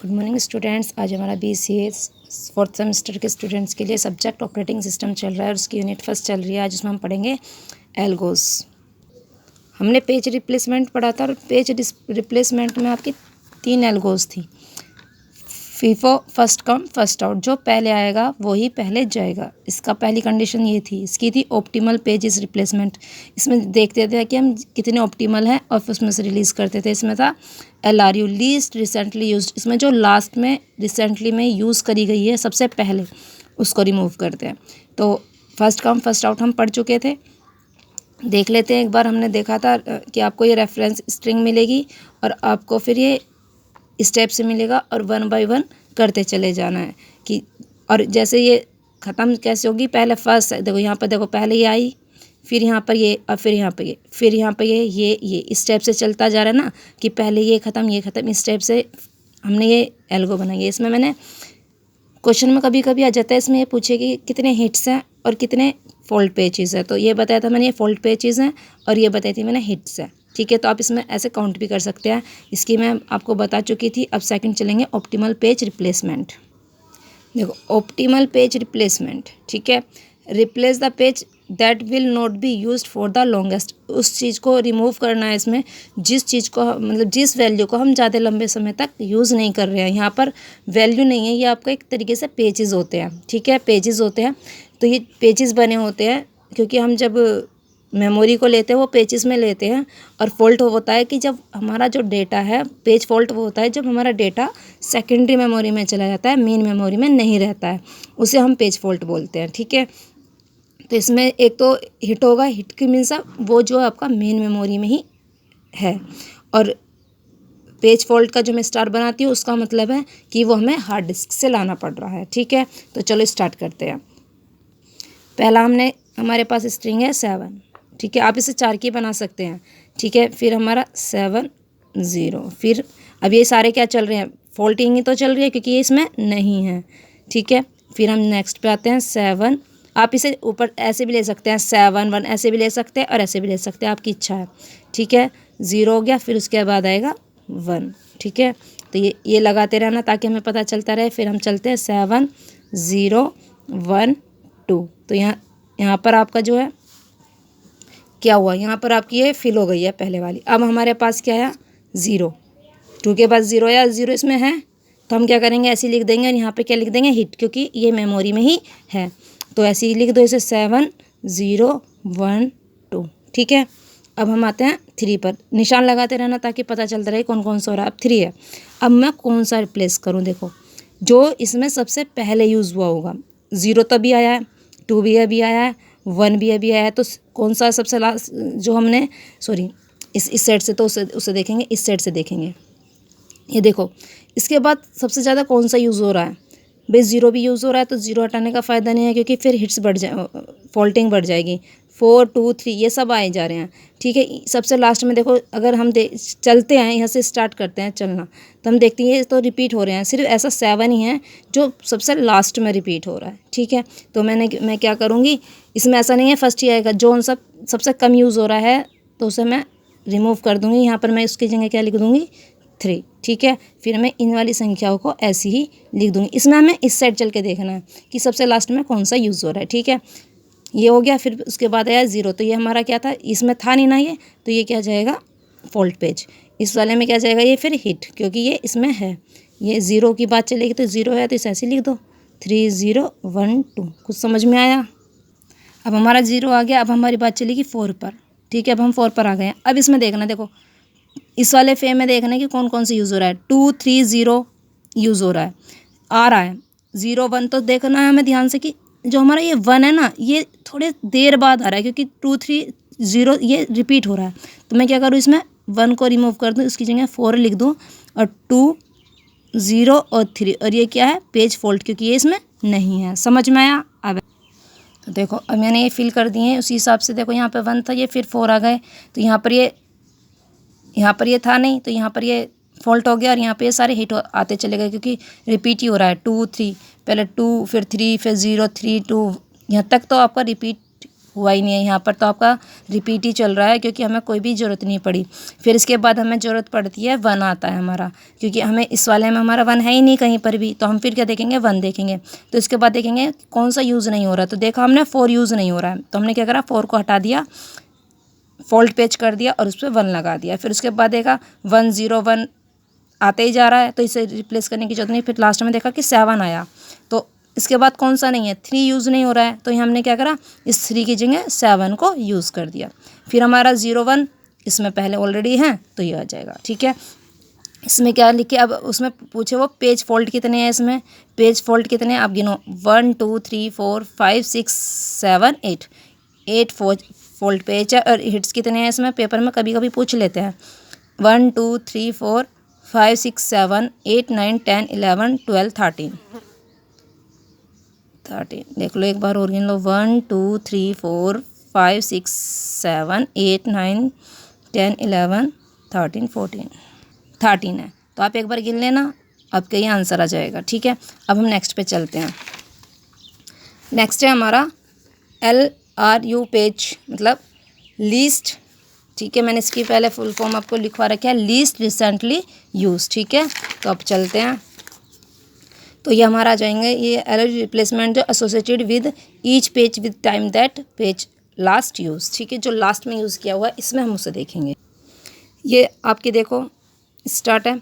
Good morning students. आज हमारा BCA fourth semester के स्टूडेंट्स के लिए सब्जेक्ट ऑपरेटिंग सिस्टम चल रहा है और उसकी यूनिट फर्स्ट चल रही है। आज उसमें हम पढ़ेंगे एल्गोस। हमने पेज रिप्लेसमेंट पढ़ा था और पेज रिप्लेसमेंट में आपकी 3 एल्गोस थी। FIFO first come first out, जो पहले आएगा वो ही पहले जाएगा। इसका पहली कंडीशन ये थी। इसकी थी ऑप्टिमल पेजेस रिप्लेसमेंट। इसमें देखते थे कि हम कितने ऑप्टिमल हैं और फिर उसमें से रिलीज़ करते थे। इसमें था LRU लीस्ट रिसेंटली यूज्ड। इसमें जो लास्ट में रिसेंटली में यूज़ करी गई है सबसे पहले, उसको रिमूव करते हैं। तो फर्स्ट कम फर्स्ट आउट हम पढ़ चुके थे। देख लेते हैं। एक बार हमने देखा था कि आपको ये रेफरेंस स्ट्रिंग मिलेगी और आपको फिर ये स्टेप से मिलेगा और 1 बाय 1 करते चले जाना है कि, और जैसे ये ख़त्म कैसे होगी, पहले फर्स्ट देखो यहाँ पर, देखो पहले ये आई, फिर यहाँ पर ये, और फिर यहाँ पर ये, फिर यहाँ पर ये स्टेप से चलता जा रहा है ना कि पहले ये ख़त्म ये ख़त्म। इस स्टेप से हमने ये एल्गो बनाई है। इसमें मैंने क्वेश्चन में कभी कभी आ जाता है, इसमें ये पूछे कि कितने हिट्स हैं और कितने फॉल्ट पेजेस है। तो ये बताया था मैंने, ये फॉल्ट पेजेस हैं और ये बताई थी मैंने हिट्स है। ठीक है, तो आप इसमें ऐसे काउंट भी कर सकते हैं। इसकी मैं आपको बता चुकी थी। अब सेकंड चलेंगे ऑप्टिमल पेज रिप्लेसमेंट। देखो ऑप्टिमल पेज रिप्लेसमेंट, ठीक है, replace the page that will not be used for the longest. उस चीज़ को रिमूव करना है इसमें जिस चीज़ को, मतलब जिस वैल्यू को हम ज़्यादा लंबे समय तक यूज़ नहीं कर रहे हैं। यहाँ पर वैल्यू नहीं है, ये आपका एक तरीके से पेजेस होते हैं। ठीक है, पेजेस होते हैं। तो ये पेजेस बने होते हैं क्योंकि हम जब मेमोरी को लेते हैं वो पेजेस में लेते हैं। और फॉल्ट होता है कि जब हमारा जो डेटा है, पेज फॉल्ट वो होता है जब हमारा डेटा सेकेंडरी मेमोरी में चला जाता है, मेन मेमोरी में नहीं रहता है, उसे हम पेज फॉल्ट बोलते हैं। ठीक है, तो इसमें एक तो हिट होगा, हिट की मीन्स वो जो आपका मेन मेमोरी में ही है, और पेज फॉल्ट का जो मैं स्टार बनाती हूँ उसका मतलब है कि वो हमें हार्ड डिस्क से लाना पड़ रहा है। ठीक है, तो चलो स्टार्ट करते हैं। पहला हमारे पास स्ट्रिंग है 7। ठीक है, आप इसे 4 की बना सकते हैं। ठीक है, फिर हमारा 7 0, फिर अब ये सारे क्या चल रहे हैं, फॉल्टिंग ही तो चल रही है क्योंकि ये इसमें नहीं है। ठीक है, फिर हम नेक्स्ट पे आते हैं 7। आप इसे ऊपर ऐसे भी ले सकते हैं, 7 1 ऐसे भी ले सकते हैं और ऐसे भी ले सकते हैं, आपकी इच्छा है। ठीक है, 0 हो गया, फिर उसके बाद आएगा 1। ठीक है, तो ये लगाते रहना ताकि हमें पता चलता रहे। फिर हम चलते हैं 7 0 1 2। तो यहाँ पर आपका जो है क्या हुआ, यहाँ पर आपकी ये फिल हो गई है पहले वाली। अब हमारे पास क्या है, 0, 2 के बाद 0 या 0 इसमें है, तो हम क्या करेंगे, ऐसे ही लिख देंगे और यहाँ पे क्या लिख देंगे, हिट, क्योंकि ये मेमोरी में ही है। तो ऐसे ही लिख दो इसे, 7 0 1 2। ठीक है, अब हम आते हैं 3 पर। निशान लगाते रहना ताकि पता चलता रहे कौन कौन सा हो रहा है। अब 3 है। अब मैं कौन सा रिप्लेस करूँ, देखो जो इसमें सबसे पहले यूज़ हुआ होगा। 0 तभी आया है, 2 भी अभी आया है, 1 भी अभी आया है, तो कौन सा सबसे लास्ट जो हमने, सॉरी इस साइड से, तो उसे देखेंगे, इस साइड से देखेंगे। ये देखो इसके बाद सबसे ज़्यादा कौन सा यूज़ हो रहा है, भाई 0 भी यूज़ हो रहा है। तो 0 हटाने का फ़ायदा नहीं है क्योंकि फिर हिट्स बढ़ जाए, फॉल्टिंग बढ़ जाएगी। 4 2 3 ये सब आए जा रहे हैं। ठीक है, सबसे लास्ट में देखो, अगर हम चलते हैं, यहाँ से स्टार्ट करते हैं चलना, तो हम देखते हैं ये तो रिपीट हो रहे हैं। सिर्फ ऐसा 7 ही है जो सबसे लास्ट में रिपीट हो रहा है। ठीक है, तो मैं क्या करूँगी, इसमें ऐसा नहीं है फर्स्ट ही आएगा, जो सबसे कम यूज़ हो रहा है तो उसे मैं रिमूव कर दूँगी। यहाँ पर मैं उसकी जगह क्या लिख दूँगी, 3। ठीक है, फिर मैं इन वाली संख्याओं को ऐसी ही लिख दूँगी। इसमें हमें इस साइड चल के देखना है कि सबसे लास्ट में कौन सा यूज़ हो रहा है। ठीक है, ये हो गया। फिर उसके बाद आया 0, तो ये हमारा क्या था, इसमें था नहीं ना ये, तो ये क्या जाएगा, फॉल्ट पेज। इस वाले में क्या जाएगा, ये फिर हिट, क्योंकि ये इसमें है। ये 0 की बात चलेगी तो 0 है तो इसे ऐसे लिख दो, 3 0 1 2। कुछ समझ में आया। अब हमारा 0 आ गया। अब हमारी बात चलेगी 4 पर। ठीक है, अब हम 4 पर आ गए हैं। अब इसमें देखना, देखो इस वाले फेम में देखना कि कौन कौन से यूज़ हो रहा है। 2 3 0 यूज़ हो रहा है, आ रहा है। 0 1 तो देखना है हमें ध्यान से कि जो हमारा ये 1 है ना, ये थोड़े देर बाद आ रहा है क्योंकि 2 3 0 ये रिपीट हो रहा है। तो मैं क्या करूँ, इसमें 1 को रिमूव कर दूँ, इसकी जगह 4 लिख दूँ, और 2 0 और 3, और ये क्या है, पेज फॉल्ट, क्योंकि ये इसमें नहीं है। समझ में आया। अब तो देखो, अब मैंने ये फिल कर दिए हैं उसी हिसाब से। देखो यहाँ पे 1 था, ये फिर 4 आ गए, तो यहाँ पर ये था नहीं, तो यहाँ पर ये फॉल्ट हो गया, और यहाँ पे ये सारे हिट आते चले गए क्योंकि रिपीट ही हो रहा है। 2 3, पहले 2 फिर 3 फिर 0 3 2, यहाँ तक तो आपका रिपीट हुआ ही नहीं है यहाँ पर, तो आपका रिपीट ही चल रहा है क्योंकि हमें कोई भी ज़रूरत नहीं पड़ी। फिर इसके बाद हमें ज़रूरत पड़ती है 1 आता है हमारा, क्योंकि हमें इस वाले में हमारा 1 है ही नहीं कहीं पर भी, तो हम फिर क्या देखेंगे 1 देखेंगे। तो इसके बाद देखेंगे कौन सा यूज़ नहीं हो रहा, तो देखा हमने 4 यूज़ नहीं हो रहा है, तो हमने क्या करा 4 को हटा दिया, फोल्ड पेज कर दिया और उस पर 1 लगा दिया। फिर उसके बाद देखा 1 0 1 आते ही जा रहा है, तो इसे रिप्लेस करने की जरूरत नहीं। फिर लास्ट में देखा कि 7 आया, तो इसके बाद कौन सा नहीं है, 3 यूज़ नहीं हो रहा है, तो यहाँ हमने क्या करा इस 3 की जगह 7 को यूज़ कर दिया। फिर हमारा 0 1 इसमें पहले ऑलरेडी है तो ये आ जाएगा, ठीक है। इसमें क्या लिखे, अब उसमें पूछे वो पेज फोल्ड कितने हैं, इसमें पेज फोल्ड कितने हैं आप गिनो, 1 2 3 4 5 6 7 8 फोल्ड पेज है। और हिट्स कितने हैं इसमें, पेपर में कभी कभी पूछ लेते हैं, 1 2 3 4 5 6 7 8 9 10 11 12 13 देख लो एक बार और गिन लो, 1 2 3 4 5 6 7 8 9 10 11 13 14 13 है, तो आप एक बार गिन लेना, आपका ये आंसर आ जाएगा, ठीक है। अब हम नेक्स्ट पे चलते हैं। नेक्स्ट है हमारा LRU पेज, मतलब लीस्ट, ठीक है। मैंने इसकी पहले फुल फॉर्म आपको लिखवा रखा है, लीस्ट रिसेंटली यूज, ठीक है। तो अब चलते हैं, तो ये हमारा आ जाएंगे ये LRU रिप्लेसमेंट जो associated with each page with time that page last use, ठीक है। जो लास्ट में यूज़ किया हुआ है इसमें हम उसे देखेंगे। ये आपके देखो स्टार्ट है,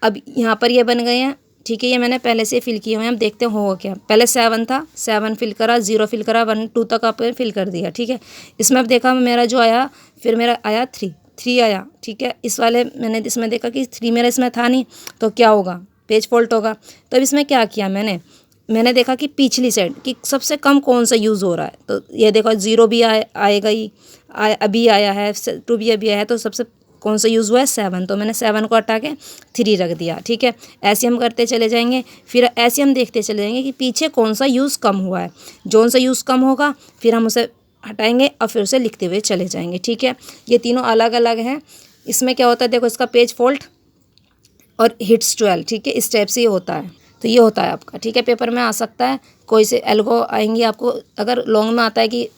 अब यहाँ पर ये बन गए हैं, ठीक है। ये मैंने पहले से फिल किए हुए हैं, अब देखते हैं होगा क्या। पहले 7 था, 7 फिल करा, 0 फिल करा, 1 2 तक आपने फिल कर दिया, ठीक है। इसमें अब देखा मेरा जो आया, फिर मेरा आया 3 आया, ठीक है। इस वाले मैंने इसमें देखा कि 3 मेरा इसमें था नहीं, तो क्या होगा, पेज फॉल्ट होगा। तो अब इसमें क्या किया मैंने देखा कि पिछली साइड कि सबसे कम कौन सा यूज़ हो रहा है, तो ये देखो 0 भी आएगा ही, अभी आया है, 2 भी अभी आया है, तो सबसे कौन सा यूज़ हुआ है 7, तो मैंने 7 को हटा के 3 रख दिया, ठीक है। ऐसे हम करते चले जाएंगे, फिर ऐसे हम देखते चले जाएंगे कि पीछे कौन सा यूज़ कम हुआ है, जौन सा यूज़ कम होगा फिर हम उसे हटाएंगे और फिर उसे लिखते हुए चले जाएंगे, ठीक है। ये तीनों अलग अलग हैं। इसमें क्या होता है, देखो इसका पेज फॉल्ट और हिट्स 12, ठीक है, इस टाइप से ये होता है, तो ये होता है आपका, ठीक है। पेपर में आ सकता है, कोई से एल्गो आएंगी आपको, अगर लॉन्ग में आता है कि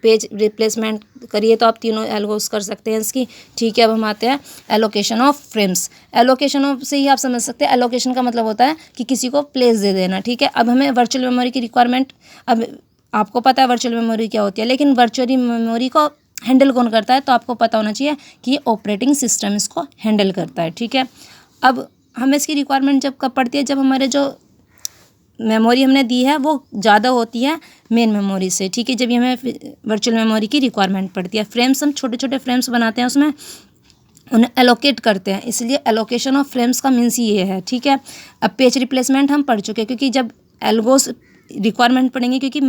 पेज रिप्लेसमेंट करिए तो आप तीनों एल्गोस कर सकते हैं इसकी, ठीक है। अब हम आते हैं allocation of frames. Allocation of से ही आप समझ सकते हैं, एलोकेशन का मतलब होता है कि किसी को प्लेस दे देना, ठीक है। अब हमें वर्चुअल मेमोरी की रिक्वायरमेंट, अब आपको पता है वर्चुअल मेमोरी क्या होती है, लेकिन वर्चुअल मेमोरी को हैंडल कौन करता है, तो आपको पता होना चाहिए कि ऑपरेटिंग सिस्टम इसको हैंडल करता है, ठीक है। अब हमें इसकी रिक्वायरमेंट जब कब पड़ती है, जब हमारे जो मेमोरी हमने दी है वो ज़्यादा होती है मेन मेमोरी से, ठीक है। जब ये हमें वर्चुअल मेमोरी की रिक्वायरमेंट पड़ती है, फ्रेम्स हम छोटे छोटे फ्रेम्स बनाते हैं, उसमें उन्हें एलोकेट करते हैं, इसलिए एलोकेशन ऑफ फ्रेम्स का मीन्स ये है, ठीक है। अब पेज रिप्लेसमेंट हम पढ़ चुके हैं, क्योंकि जब एल्गोस रिक्वायरमेंट पड़ेंगे, क्योंकि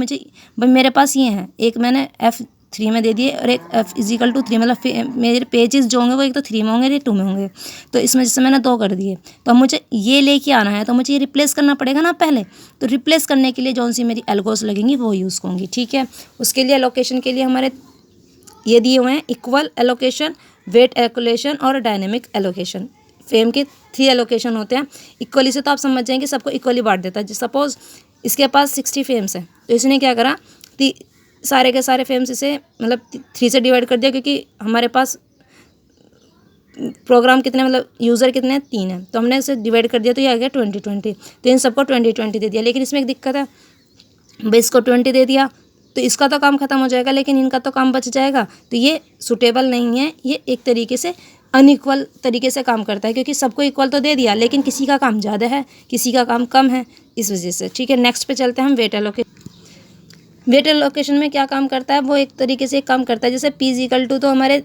मेरे पास ये हैं, एक मैंने F3 में दे दिए और एक F=3, मतलब मेरे पेजेस जो होंगे वो एक तो 3 में होंगे, एक 2 में होंगे, तो इसमें जैसे मैंने 2 कर दिए, तो मुझे ये लेके आना है, तो मुझे ये रिप्लेस करना पड़ेगा ना पहले, तो रिप्लेस करने के लिए जौन सी मेरी एल्गोस लगेंगी वो यूज़ होंगी, ठीक है। उसके लिए एलोकेशन के लिए हमारे ये दिए हुए हैं, इक्वल एलोकेशन, वेट एलोकेशन और डायनेमिक एलोकेशन। फ्रेम के 3 एलोकेशन होते हैं। इक्वली से तो आप समझ जाएंगे सबको इक्वली बांट देता है। सपोज इसके पास 60 फ्रेम्स हैं, तो इसने क्या करा, सारे के सारे फ्रेम्स इसे मतलब 3 से डिवाइड कर दिया, क्योंकि हमारे पास प्रोग्राम कितने, मतलब यूज़र कितने हैं, 3 हैं, तो हमने इसे डिवाइड कर दिया, तो ये आ गया 20 तो इन सबको 20 दे दिया। लेकिन इसमें एक दिक्कत है, भाई इसको 20 दे दिया तो इसका तो काम ख़त्म हो जाएगा, लेकिन इनका तो काम बच जाएगा, तो ये सूटेबल नहीं है। ये एक तरीके से अनइक्वल तरीके से काम करता है, क्योंकि सबको इक्वल तो दे दिया, लेकिन किसी का काम ज़्यादा है, किसी का काम कम है, इस वजह से, ठीक है। नेक्स्ट पे चलते हैं हम, वेट एलोकेशन। वेट एलोकेशन में क्या काम करता है, वो एक तरीके से काम करता है, जैसे P=2 तो हमारे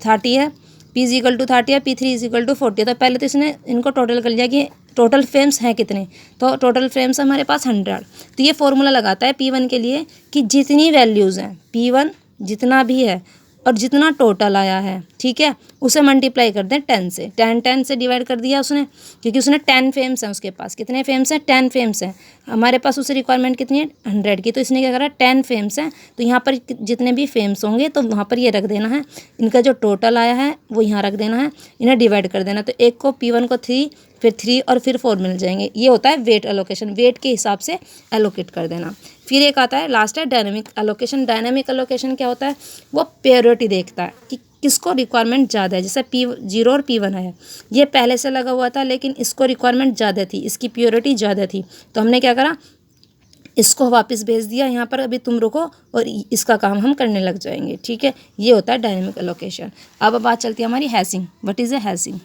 30 है, P=30 है, P3=40 है, तो पहले तो इसने इनको टोटल कर लिया कि टोटल फ्रेम्स हैं कितने, तो टोटल फ्रेम्स हमारे पास 100। तो ये फॉर्मूला लगाता है P1 के लिए कि जितनी वैल्यूज़ हैं, P1 जितना भी है और जितना टोटल आया है, ठीक है, उसे मल्टीप्लाई कर दें 10 से, 10 से डिवाइड कर दिया उसने, क्योंकि उसने 10 फ्रेम्स हैं उसके पास। कितने फ्रेम्स हैं, 10 फ्रेम्स हैं। हमारे पास उसे रिक्वायरमेंट कितनी है, 100 की, तो इसने क्या करा, 10 फ्रेम्स हैं, तो यहाँ पर जितने भी फ्रेम्स होंगे तो वहाँ पर ये रख देना है, इनका जो टोटल आया है वो यहाँ रख देना है, इन्हें डिवाइड कर देना। तो एक को P1 को 3, फिर 3 और फिर 4 मिल जाएंगे। ये होता है वेट एलोकेशन, वेट के हिसाब से एलोकेट कर देना। फिर एक आता है लास्ट है डायनेमिक एलोकेशन। डायनेमिक एलोकेशन क्या होता है, वो प्रायोरिटी देखता है कि किसको रिक्वायरमेंट ज़्यादा है। जैसे P0 और P1 है, ये पहले से लगा हुआ था लेकिन इसको रिक्वायरमेंट ज़्यादा थी, इसकी प्रायोरिटी ज़्यादा थी, तो हमने क्या करा, इसको वापस भेज दिया यहाँ पर, अभी तुम रुको और इसका काम हम करने लग जाएंगे। ठीक है, ये होता है डायनेमिक एलोकेशन। अब बात चलती है हमारी thrashing. What is a thrashing?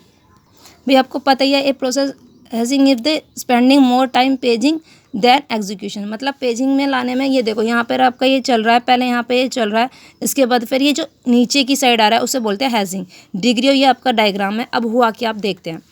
भाई आपको पता ही है, a process thrashing if they spending more time paging than execution. मतलब पेजिंग में लाने में, ये देखो यहाँ पर आपका ये चल रहा है, पहले यहाँ पे ये चल रहा है, इसके बाद फिर ये जो नीचे की साइड आ रहा है उसे बोलते हैं हैशिंग। डिग्री ये आपका डायग्राम है। अब हुआ कि आप देखते हैं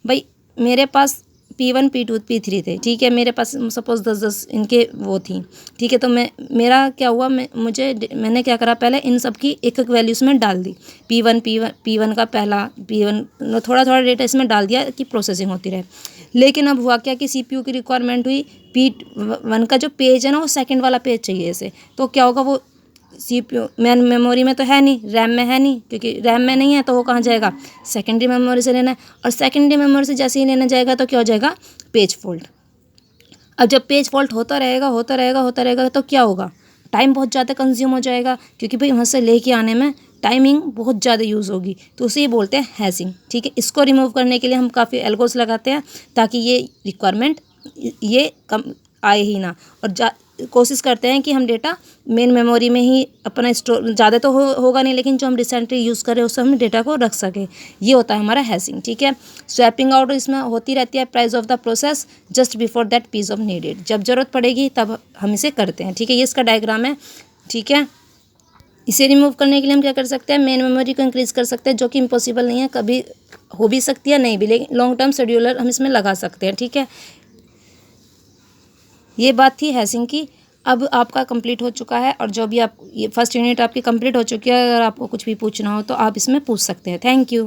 भाई, मेरे पास P1 P2 P3 थे, ठीक है, मेरे पास सपोज़ 10-10 इनके वो थी, ठीक है। तो मेरा क्या हुआ, मैंने क्या करा, पहले इन सब की एक एक वैल्यूज़ में डाल दी। P1 का पहला P1 थोड़ा थोड़ा डेटा इसमें डाल दिया कि प्रोसेसिंग होती रहे। लेकिन अब हुआ क्या कि CPU की रिक्वायरमेंट हुई, P1 का जो पेज है ना वो सेकेंड वाला पेज चाहिए इसे। तो क्या होगा, वो CPU मेन मेमोरी में तो है नहीं, रैम में है नहीं, क्योंकि रैम में नहीं है तो वो कहाँ जाएगा, सेकेंडरी मेमोरी से लेना है। और सेकेंडरी मेमोरी से जैसे ही लेना जाएगा तो क्या हो जाएगा, पेज फॉल्ट। अब जब पेज फॉल्ट होता रहेगा तो क्या होगा, टाइम बहुत ज़्यादा कंज्यूम हो जाएगा, क्योंकि भाई वहाँ से लेके आने में टाइमिंग बहुत ज़्यादा यूज़ होगी। तो उसे ये बोलते हैं हैशिंग। ठीक है, इसको रिमूव करने के लिए हम काफ़ी एल्गोस लगाते हैं ताकि ये रिक्वायरमेंट ये कम आए ही ना, और कोशिश करते हैं कि हम डेटा मेन मेमोरी में ही अपना स्टोर, ज़्यादा तो होगा नहीं, लेकिन जो हम रिसेंटली यूज़ करें उससे हम डेटा को रख सकें। ये होता है हमारा हैशिंग। ठीक है, स्वैपिंग आउट इसमें होती रहती है, price of the process just before that piece of needed. जब ज़रूरत पड़ेगी तब हम इसे करते हैं। ठीक है, ये इसका डायग्राम है। ठीक है, इसे रिमूव करने के लिए हम क्या कर सकते हैं, मेन मेमोरी को इंक्रीज़ कर सकते हैं, जो कि इम्पॉसिबल नहीं है, कभी हो भी सकती है नहीं भी, लेकिन लॉन्ग टर्म शेड्यूलर हम इसमें लगा सकते हैं। ठीक है, ये बात थी हैशिंग की। अब आपका कंप्लीट हो चुका है, और जो भी आप ये फर्स्ट यूनिट आपकी कंप्लीट हो चुकी है, अगर आपको कुछ भी पूछना हो तो आप इसमें पूछ सकते हैं। Thank you.